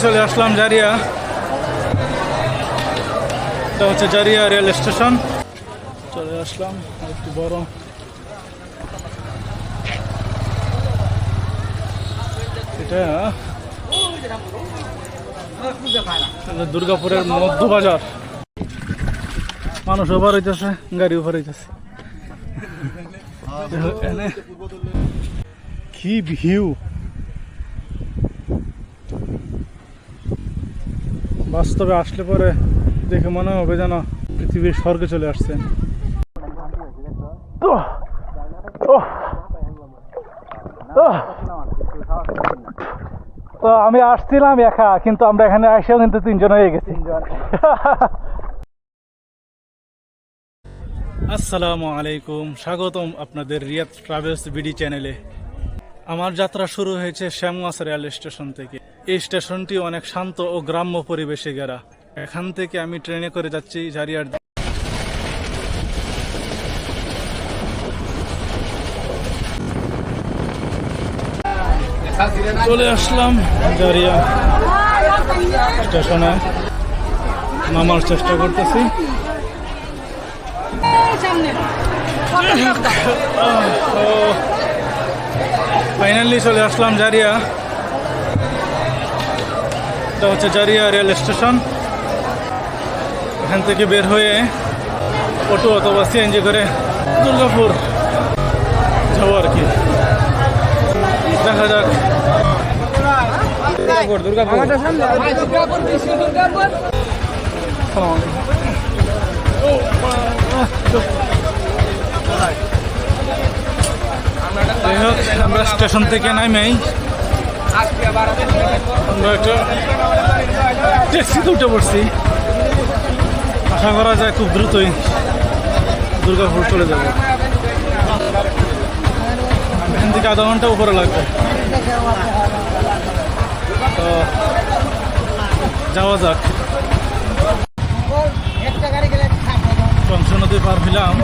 চলে আসলাম জারিয়া। এটা হচ্ছে জারিয়া রেল স্টেশন। চলে আসলাম একটু বড় এটা দুর্গাপুরের মধ্যবাজার। মানুষ ওভার হইতেছে, গাড়ি ওভার হইতেছে। কি ভিউ! বাস্তবে আসলে পরে দেখে মনে হবে যেন পৃথিবীর স্বর্গে চলে আসছে। তো আমি আসছিলাম একা, কিন্তু আমরা এখানে এসেও কিন্তু 3 জন হয়ে গেছি। আসসালামু আলাইকুম, স্বাগতম আপনাদের রিয়াদ ট্রাভেলস বিডি চ্যানেলে। আমার যাত্রা শুরু হয়েছে শ্যামগঞ্জ রেল স্টেশন থেকে। এই স্টেশনটি অনেক শান্ত ও গ্রাম্য পরিবেশে ঘেরা। এখান থেকে আমি ট্রেনে করে যাচ্ছি জারিয়ার। চলে আসলাম জারিয়া স্টেশনে, নামার চেষ্টা করতেছি। ফাইনালি চলে আসলাম জারিয়া। এটা হচ্ছে জারিয়া রেল স্টেশন। এখান থেকে বের হয়ে অটো অথবা সিএনজি করে দুর্গাপুর যাবো আর কি। দেখা যাক। আমরা স্টেশন থেকে নামেই আমরা একটা ট্যাক্সিতে উঠে পড়ছি। আশা করা যায় খুব দ্রুতই দুর্গাপুর চলে যাবে। এখান থেকে আধা ঘন্টা উপরে লাগবে। তো যাওয়া যাক। কংস নদী পার হইলাম।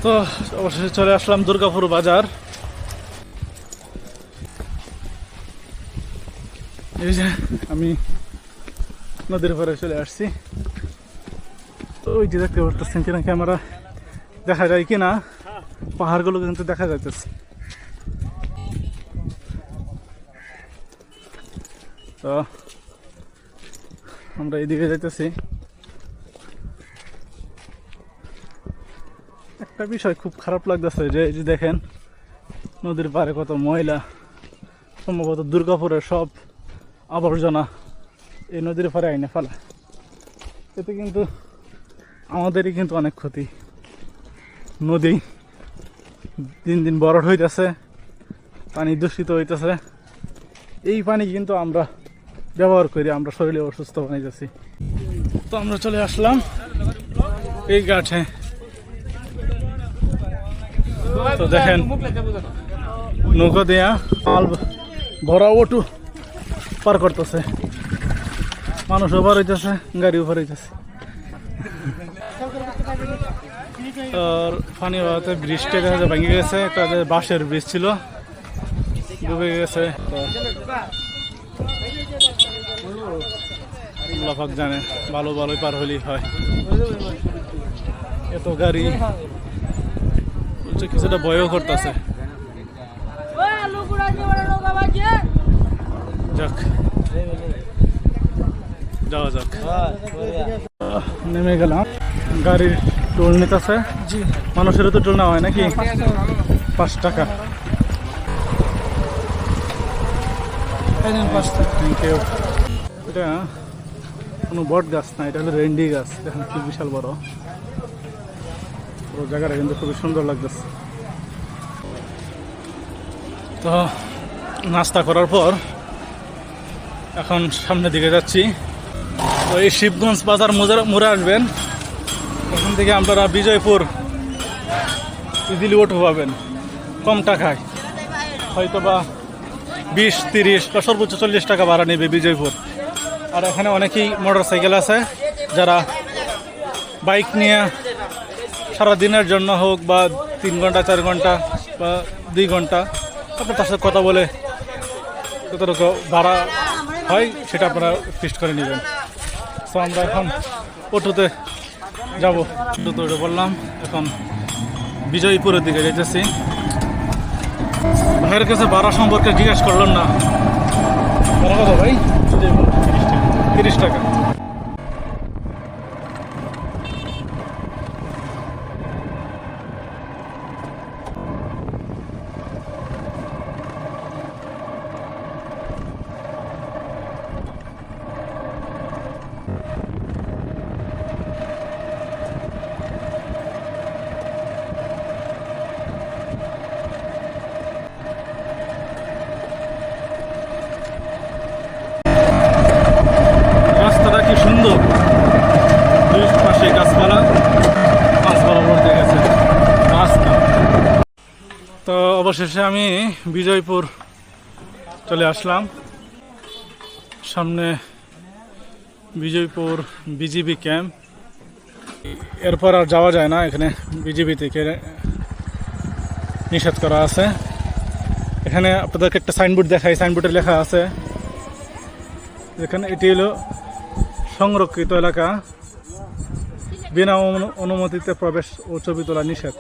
তো অবশেষে চলে আসলাম দুর্গাপুর বাজার। এই যে আমি নদীর পাড়ে চলে আসছি। তো ওই যে দেখতে পারতেছেন কিনা, ক্যামেরা দেখা যায় কিনা, পাহাড়গুলো কিন্তু দেখা যাইতেছে। তো আমরা এইদিকে যাইতেছি। একটা বিষয় খুব খারাপ লাগতেছে যে এই যে দেখেন নদীর পাড়ে কত ময়লা। সম্ভবত দুর্গাপুরের সব আবর্জনা এই নদীর পাড়ে আইনে ফেলা। এতে কিন্তু আমাদেরই কিন্তু অনেক ক্ষতি। নদী দিন দিন বরড হইতেছে, পানি দূষিত হইতেছে। এই পানি কিন্তু আমরা ব্যবহার করি, আমরা শরীরে অসুস্থ বানাইতেছি। তো আমরা চলে আসলাম এই ঘাটে। তো দেখেন নৌকা দেয়া মাল ভরা অটো পার করতেছে। মানুষ ওভার হইতেছে, গাড়ি ওভার হইতেছে। আর পানি হওয়াতে ব্রিজটা দেখা যায় ভেঙে গেছে। একটা বাঁশের ব্রিজ ছিল, ডুবে গেছে। লাফাক জানে, ভালো ভালোই পার হলেই হয়। এত গাড়ি কিছুটা ভয়ও করতেছে। যাক, যাওয়া যাক। নেমে গেলাম। গাড়ির টোল নিতেছে। জি, মানুষেরও তো টোল না হয় নাকি? 5 টাকা। Thank you. এটা কোনো বট গাছ না, এটা হলো রেন্ডি গাছ। দেখেন কি বিশাল বড়। পুরো জায়গাটা কিন্তু খুবই সুন্দর লাগতেছে। তো নাস্তা করার পর এখন সামনের দিকে যাচ্ছি। তো এই শিবগঞ্জ বাজার মোড়ে আসবেন। এখান থেকে আপনারা বিজয়পুর ইজিলি অটো পাবেন কম টাকায়। হয়তো বা 20-30 বা সর্বোচ্চ 40 টাকা ভাড়া নেবে বিজয়পুর। আর এখানে অনেকেই মোটর সাইকেল আছে, যারা বাইক নিয়ে সারাদিনের জন্য হোক বা 3 ঘন্টা 4 ঘন্টা বা 2 ঘন্টা আপনার তার সাথে কথা বলে কতটুকু ভাড়া হয় সেটা আপনারা ফিক্সড করে নেবেন। তো আমরা এখন অটোতে যাব, অটোতে উঠে বললাম, এখন বিজয়পুরের দিকে যেতেছি। ভাইয়ের কাছে ভাড়া সম্পর্কে জিজ্ঞাসা করলাম না, ভাড়া কত ভাই? 30 টাকা। রাস্তাটা কি সুন্দর, দুই পাশে গাছপালা, গাছপালা ভর্তি গেছে রাস্তা। তো অবশেষে আমি বিজয়পুর চলে আসলাম। সামনে বিজয়পুর বিজিবি ক্যাম্প। এরপর আর যাওয়া যায় না, এখানে বিজিবি থেকে নিষেধ করা আছে। এখানে আপনাদেরকে একটা সাইনবোর্ড দেখাই, সাইনবোর্ডে লেখা আছে এখানে এটি হলো সংরক্ষিত এলাকা, বিনা অনুমতিতে প্রবেশ ও ছবি তোলা নিষেধ,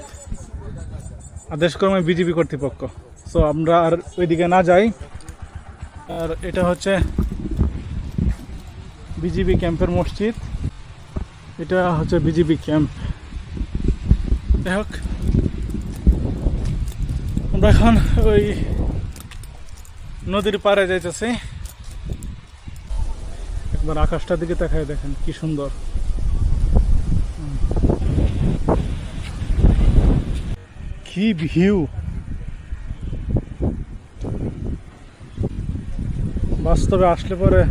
আদেশক্রমে বিজিবি কর্তৃপক্ষ। সো আমরা আর ওইদিকে না যাই। আর এটা হচ্ছে বিজিবি ক্যাম্পের মসজিদ, এটা হচ্ছে বিজিবি ক্যাম্প। যাই হোক, আমরা এখন ওই নদীর পাড়ে যাইতেছি। একবার আকাশটার দিকে তাকায় দেখেন কি সুন্দর। কি ভিউ, বাস্তবে আসলে পরে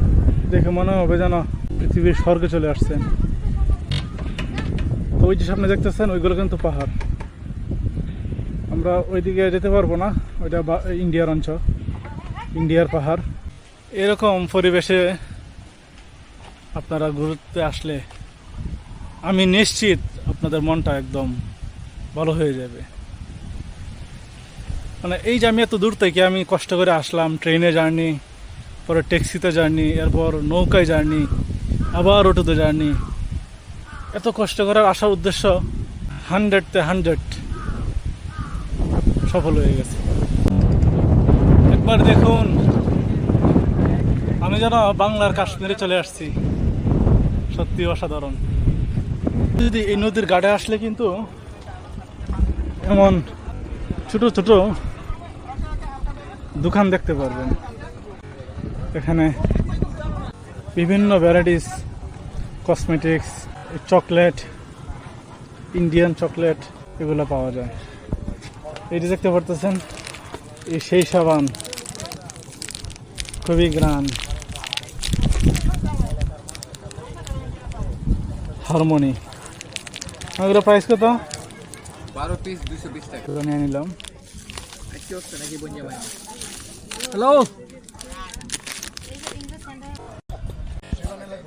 দেখে মনে হবে যেন পৃথিবীর স্বর্গে চলে আসছে। তো ওই যে সামনে দেখতেছেন ওইগুলো কিন্তু পাহাড়, আমরা ওইদিকে যেতে পারবো না, ওইটা ইন্ডিয়ার অঞ্চল, ইন্ডিয়ার পাহাড়। এরকম পরিবেশে আপনারা ঘুরতে আসলে আমি নিশ্চিত আপনাদের মনটা একদম ভালো হয়ে যাবে। মানে এই যে আমি এত দূর থেকে আমি কষ্ট করে আসলাম, ট্রেনে জার্নি, পরে ট্যাক্সিতে জার্নি, এরপর নৌকায় জার্নি, আবার অটোতে জার্নি, এত কষ্ট করার আসার উদ্দেশ্য 100-তে 100 সফল হয়ে গেছে। একবার দেখুন, আমি যেন বাংলার কাশ্মীরে চলে আসছি, সত্যি অসাধারণ। যদি এই নদীর ঘাটে আসলে কিন্তু এমন ছোট ছোট দোকান দেখতে পারবেন। এখানে বিভিন্ন varieties cosmetics, chocolate, Indian chocolate এগুলো পাওয়া যায়। এই যে দেখতে পারতেছেন, এই সেই সাবান, খুবই গ্রান, হারমোনি। এগুলো প্রাইস কত? 12 পিস 220 টাকা। নিয়ে নিলাম। হ্যালো,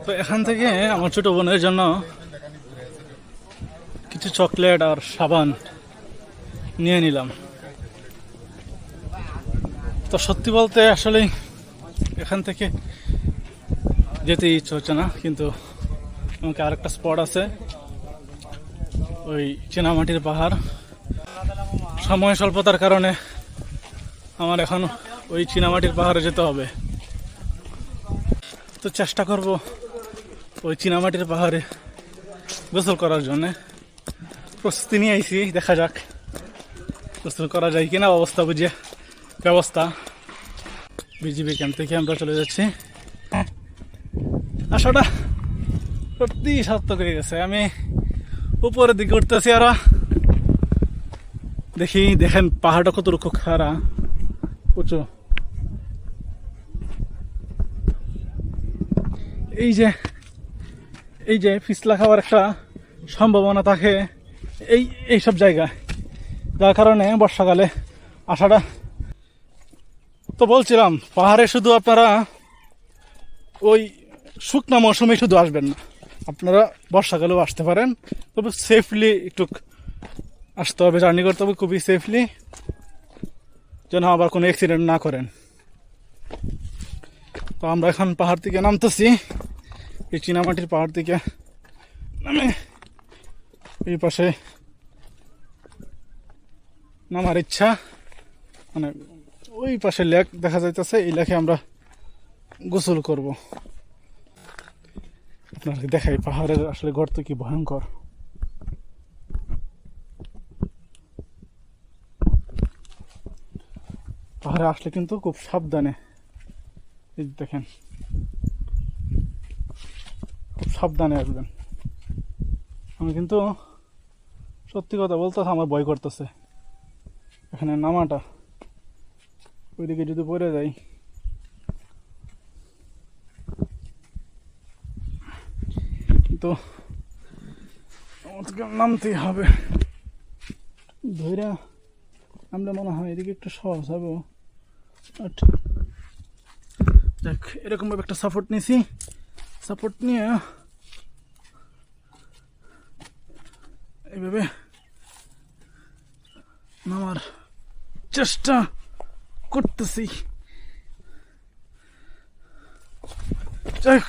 তো এখান থেকে আমার ছোট বোনের জন্য কিছু চকলেট আর সাবান নিয়ে নিলাম। তো সত্যি বলতে আসলে এখান থেকে যেতে ইচ্ছে হচ্ছে না, কিন্তু আমাকে আরেকটা স্পট আছে, ওই চীনামাটির পাহাড়। সময় স্বল্পতার কারণে আমার এখন ওই চীনামাটির পাহাড়ে যেতে হবে। তো চেষ্টা করব ওই চীনামাটির পাহাড়ে গোসল করার জন্যে। প্রস্তুতি নিয়ে আইছি, দেখা যাক গোসল করা যায় কিনা, অবস্থা বুঝে ব্যবস্থা। বিজিবি ক্যাম্প থেকে আমরা চলে যাচ্ছি। আসাটা সত্যি সার্থক হয়ে গেছে। আমি উপরের দিকে উঠতেছি, আর দেখেন পাহাড়টা কত রুক্ষ, খাড়া, উঁচু। এই যে পিছলা খাওয়ার একটা সম্ভাবনা থাকে এইসব জায়গায়, যার কারণে বর্ষাকালে আসাটা। তো বলছিলাম, পাহাড়ে শুধু আপনারা ওই শুকনা মৌসুমে শুধু আসবেন না, আপনারা বর্ষাকালেও আসতে পারেন, তবে সেফলি একটু আসতে হবে, জার্নি করতে হবে খুবই সেফলি, যেন আবার কোনো অ্যাক্সিডেন্ট না করেন। তো আমরা এখন পাহাড় থেকে নামতেছি, এই চীনামাটির পাহাড় থেকে নামে এই পাশে নামার ইচ্ছা, মানে ওই পাশে লেক দেখা যাইতেছে, এই লেকে আমরা গোসল করব। আপনাকে দেখাই পাহাড়ের আসলে গর্ত কি ভয়ঙ্কর। পাহাড়ে আসলে কিন্তু খুব সাবধানে, এই দেখেন, খুব সাবধানে আসবেন। আমি কিন্তু সত্যি কথা বলতে আমার ভয় করতেছে এখানে নামাটা, ওইদিকে যদি পড়ে যাই। কিন্তু আমাদেরকে নামতেই হবে, ধৈর্য নামলে মনে হয় এদিকে একটু সহজ হবে। দেখ এরকমভাবে একটা সাপোর্ট নিয়েছি, সাপোর্ট নিয়ে এইভাবে নামার চেষ্টা করতেছি। যাক,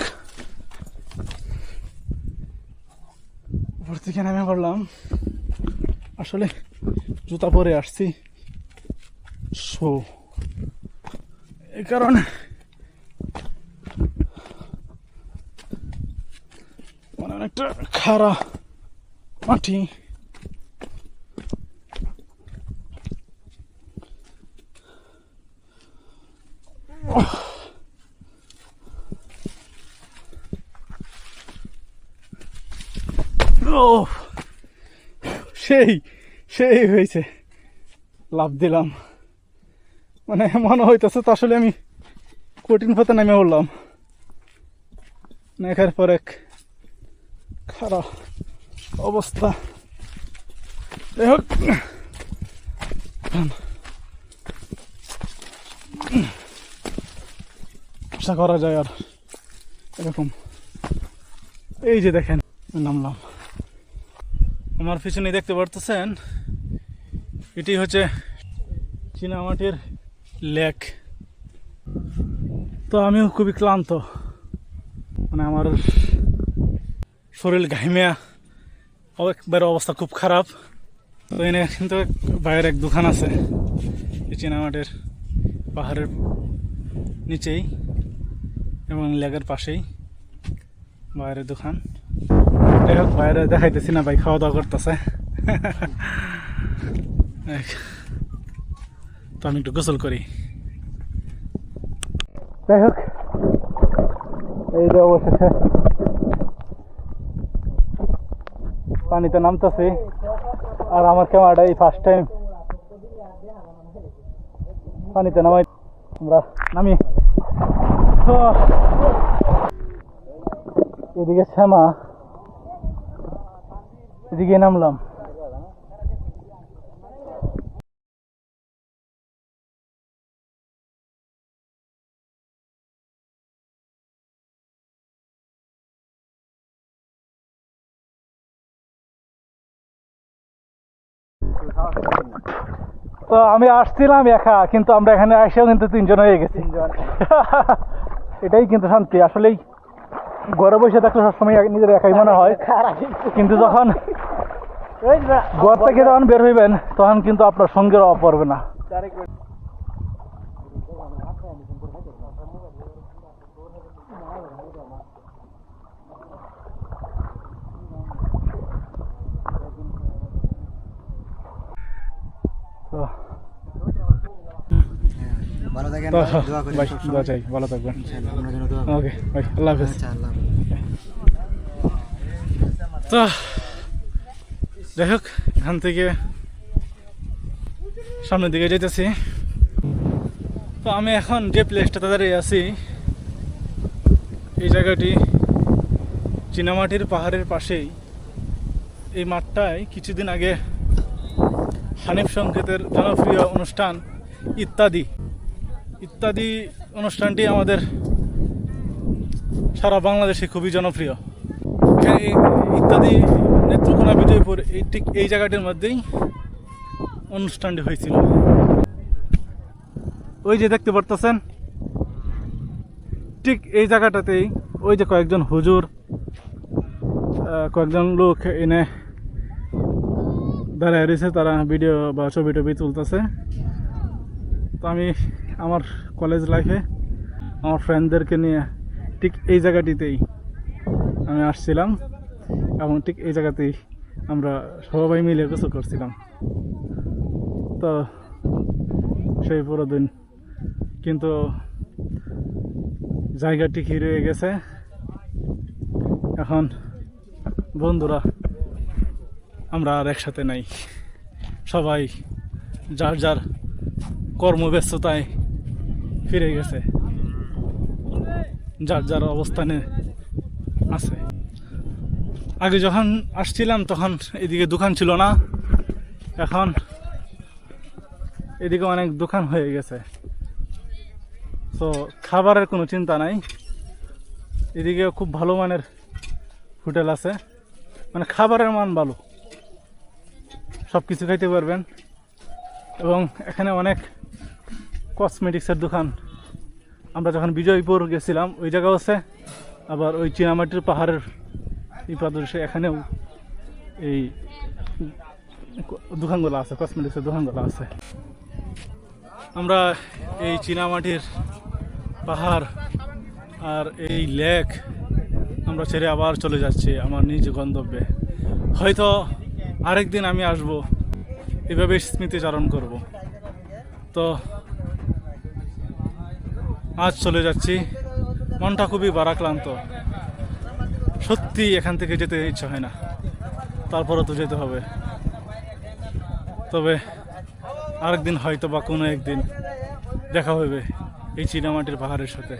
উপর থেকে নেমে পড়লাম, আসলে জুতা পরে আসছি শো, এই কারণে মানে অনেকটা খাড়া মাটি। ও সেই সেই হয়েছে, লাভ দিলাম, মানে মনে হইতেছে তো আসলে আমি কঠিন পথে নেমে পড়লাম, একের পর এক খারাপ অবস্থা। যাই হোক, আশা করা যায় আর এরকম। এই যে দেখেন নামলাম, আমার পিছনে দেখতে পারতেছেন এটি হচ্ছে চীনামাটির লেক। তো আমিও খুবই ক্লান্ত, মানে আমার শরীর ঘাইমিয়া একবার অবস্থা খুব খারাপ। তো এনে কিন্তু বাইরের এক দোকান আছে এই চীনামাটির পাহাড়ের নিচেই এবং লেকের পাশেই বাইরের দোকান। যাই হোক, বাইরে দেখাইতেছি না, ভাই খাওয়া দাওয়া করতেছে। তো আমি একটু গোসল করি। যাই হোক, এই যে অবশেষে পানিতে নামতেছি, আর আমার ক্যামেরাটা এই ফার্স্ট টাইম পানিতে নামাই, আমরা নামি। এদিকে শ্যামা, এদিকে নামলাম। তো আমি আসছিলাম একা, কিন্তু আমরা এখানে এসেও কিন্তু 3 জন হয়ে গেছি। এটাই কিন্তু শান্তি, আসলেই ঘরে বসে থাকলে সবসময় নিজের একাই মনে হয়, কিন্তু যখন ঘর থেকে যখন বের হইবেন তখন কিন্তু আপনার সঙ্গের অভাব পড়বে না। ভালো থাকেন, তো দোয়া করি ভাই, সবসময়। দোয়া চাই, ভালো থাকবেন। ইনশাআল্লাহ আপনার জন্য দোয়া করি। ওকে ভাই, আল্লাহ হাফেজ। আচ্ছা, আল্লাহ হাফেজ। তো যাই হোক, এখান থেকে সামনের দিকে যেতেছি। তো আমি এখন যে প্লেসটাতে দাঁড়িয়ে আছি, এই জায়গাটি চীনামাটির পাহাড়ের পাশেই। এই মাঠটায় কিছুদিন আগে হানিফ সংকেতের জনপ্রিয় অনুষ্ঠান ইত্যাদি অনুষ্ঠানটি আমাদের সারা বাংলাদেশে খুবই জনপ্রিয়। ইত্যাদি নেত্রকোনা বিজয়পুর ঠিক এই জায়গাটির মধ্যেই অনুষ্ঠানটি হয়েছিল। ওই যে দেখতে পারতেছেন ঠিক এই জায়গাটাতেই ওই যে কয়েকজন হুজুর কয়েকজন লোক এনে দাঁড়ায় রয়েছে, তারা ভিডিও বা ছবি টবি তুলতেছে। তো আমি আমার কলেজ লাইফে আমার ফ্রেন্ডদেরকে নিয়ে ঠিক এই জায়গাটিতেই আমি আসছিলাম এবং ঠিক এই জায়গাতেই আমরা সবাই মিলে গোসল করছিলাম। তো সেই পুরো দিন কিন্তু জায়গাটি কি রয়ে গেছে। এখন বন্ধুরা আমরা আর একসাথে নাই, সবাই যার যার কর্মব্যস্ততায় ফিরে গেছে, যার যার অবস্থানে আছে। আগে যখন আসছিলাম তখন এদিকে দোকান ছিল না, এখন এদিকে অনেক দোকান হয়ে গেছে। তো খাবারের কোনো চিন্তা নাই, এদিকে খুব ভালো মানের হোটেল আছে, মানে খাবারের মান ভালো, সব কিছু খাইতে পারবেন। এবং এখানে অনেক কসমেটিক্সের দোকান, আমরা যখন বিজয়পুর গেছিলাম ওই জায়গাও আছে, আবার ওই চীনামাটির পাহাড়ের এই পাদদেশে এখানেও এই দোকানগুলো আছে, কসমেটিক্সের দোকানগুলো আছে। আমরা এই চীনামাটির পাহাড় আর এই লেক আমরা ছেড়ে আবার চলে যাচ্ছি আমার নিজ গন্তব্যে। হয়তো আরেকদিন আমি আসব, এভাবে স্মৃতিচারণ করব। তো আজ চলে যাচ্ছি, মনটা খুবই ভারাক্রান্ত, সত্যি এখান থেকে যেতে ইচ্ছা হয় না, তারপরও তো যেতে হবে। তবে আরেকদিন হয়তো বা কোনো একদিন দেখা হবে এই চীনামাটির পাহাড়ের সাথে।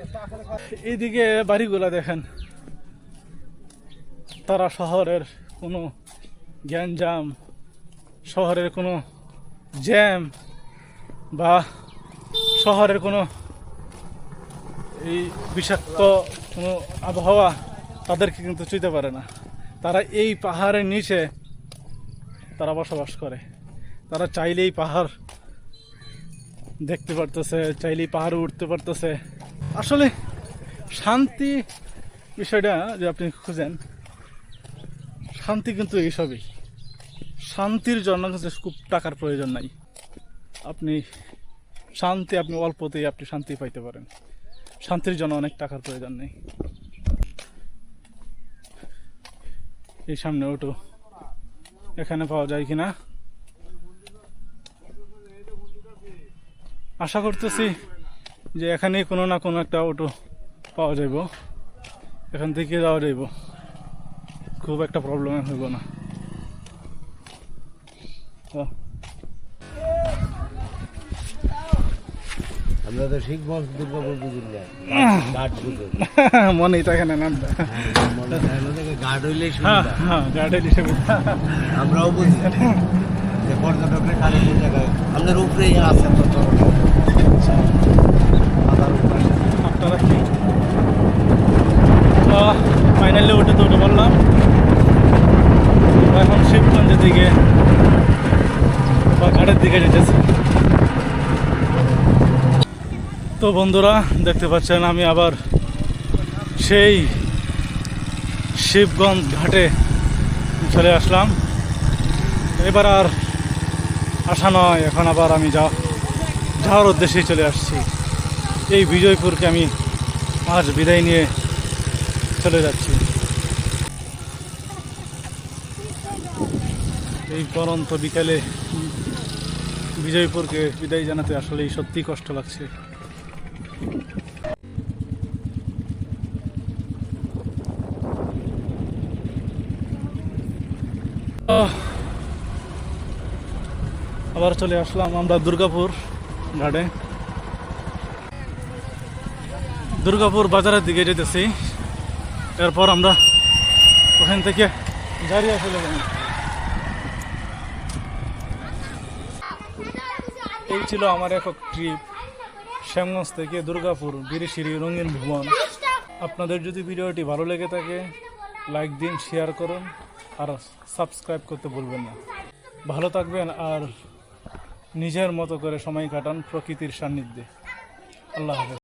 এইদিকে বাড়িগুলা দেখেন, তারা শহরের কোনো গ্যাঞ্জাম, শহরের কোনো জ্যাম বা শহরের কোনো এই বিষাক্ত কোনো আবহাওয়া তাদেরকে কিন্তু চুইতে পারে না। তারা এই পাহাড়ের নিচে তারা বসবাস করে, তারা চাইলেই পাহাড় দেখতে পারতেছে, চাইলেই পাহাড়ে উঠতে পারতেছে। আসলে শান্তি বিষয়টা যে আপনি খুঁজেন, শান্তি কিন্তু এইসবই। শান্তির জন্য কিন্তু খুব টাকার প্রয়োজন নাই, আপনি শান্তি আপনি অল্পতেই আপনি শান্তি পাইতে পারেন, শান্তির জন্য অনেক টাকার প্রয়োজন নেই। এই সামনে অটো, এখানে পাওয়া যায় কিনা আশা করতেছি যে এখানে কোনো না কোনো একটা অটো পাওয়া যাইব, এখান থেকে যাওয়া যাইব, খুব একটা প্রবলেম হইব না। আমরা তো শিখবো দুর্গাপুর বুঝলে গার্ড বুঝে মনেই থাকে না নামটা, গার্ড হইলে গার্ডের সুবিধা আমরাও বুঝি যে পর্যটকরা খালি কোন জায়গায় আমাদের উপরেই আছে। তো আপনারা কি ফাইনালি উঠে তো উঠে বললাম, এখন শিবগঞ্জের দিকে বা ঘাটের দিকে যেতেছে। তো বন্ধুরা দেখতে পাচ্ছেন আমি আবার সেই শিবগঞ্জ ঘাটে চলে আসলাম। এবার আর আসা নয়, এখন আবার আমি যাওয়ার উদ্দেশ্যেই চলে আসছি। এই বিজয়পুরকে আমি আজ বিদায় নিয়ে চলে যাচ্ছি। এই পরন্ত বিকালে বিজয়পুরকে বিদায় জানাতে আসলে সত্যি কষ্ট লাগছে। আবার চলে আসলাম আমরা দুর্গাপুর ঘাটে। দুর্গাপুর বাজারের দিকে যেতেছি, এরপর আমরা ওখান থেকে জারিয়া চলে যাব। এই ছিল আমার একক ট্রিপ শ্যামগঞ্জ থেকে দুর্গাপুর, গিরিশিরি, রঙিন ভুবন। আপনাদের যদি ভিডিওটি ভালো লেগে থাকে লাইক দিন, শেয়ার করুন আর সাবস্ক্রাইব করতে ভুলবেন না। ভালো থাকবেন আর নিজের মতো করে সময় কাটান প্রকৃতির সান্নিধ্যে। আল্লাহ হাফেজ।